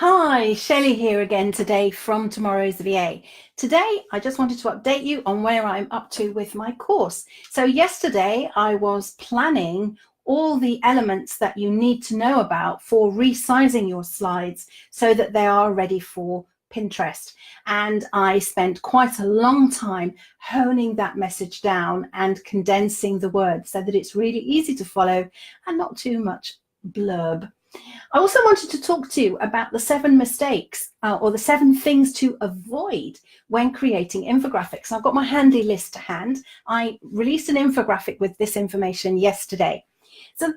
Hi, Shelley here again today from Tomorrow's VA. Today, I just wanted to update you on where I'm up to with my course. So yesterday, I was planning all the elements that you need to know about for resizing your slides so that they are ready for Pinterest. And I spent quite a long time honing that message down and condensing the words so that it's really easy to follow and not too much blurb. I also wanted to talk to you about the 7 mistakes or the 7 things to avoid when creating infographics. I've got my handy list to hand. I released an infographic with this information yesterday. So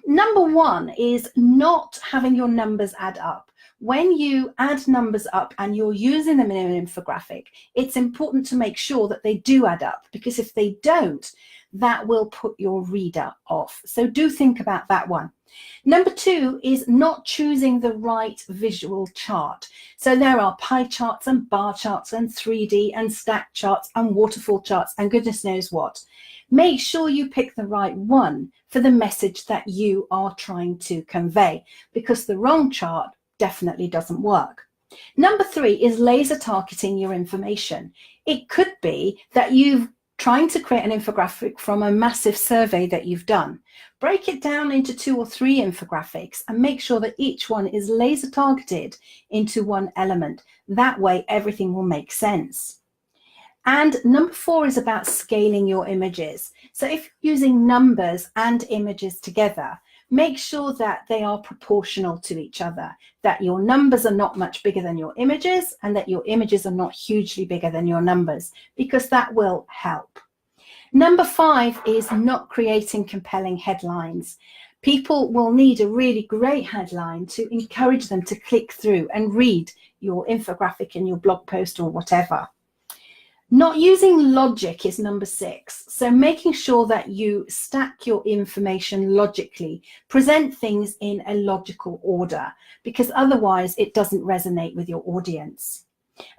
number 1 is not having your numbers add up. When you add numbers up and you're using them in an infographic, it's important to make sure that they do add up, because if they don't, that will put your reader off. So do think about that one. Number 2 is not choosing the right visual chart. So there are pie charts and bar charts and 3D and stack charts and waterfall charts and goodness knows what. Make sure you pick the right one for the message that you are trying to convey, because the wrong chart definitely doesn't work. Number 3 is laser targeting your information. It could be that you've trying to create an infographic from a massive survey that you've done. Break it down into 2 or 3 infographics and make sure that each one is laser targeted into one element. That way everything will make sense. And number 4 is about scaling your images. So if you're using numbers and images together, make sure that they are proportional to each other, that your numbers are not much bigger than your images and that your images are not hugely bigger than your numbers, because that will help. Number 5 is not creating compelling headlines. People will need a really great headline to encourage them to click through and read your infographic in your blog post or whatever. Not using logic is number 6. So making sure that you stack your information logically, present things in a logical order, because otherwise it doesn't resonate with your audience.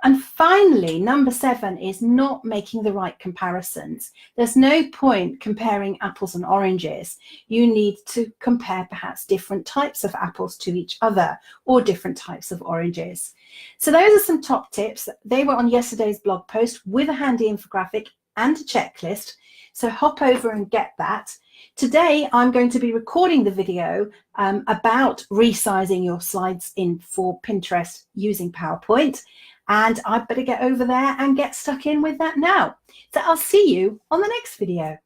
And finally, number 7 is not making the right comparisons. There's no point comparing apples and oranges. You need to compare perhaps different types of apples to each other or different types of oranges. So those are some top tips. They were on yesterday's blog post with a handy infographic and a checklist. So hop over and get that. Today, I'm going to be recording the video about resizing your slides for Pinterest using PowerPoint. And I'd better get over there and get stuck in with that now. So I'll see you on the next video.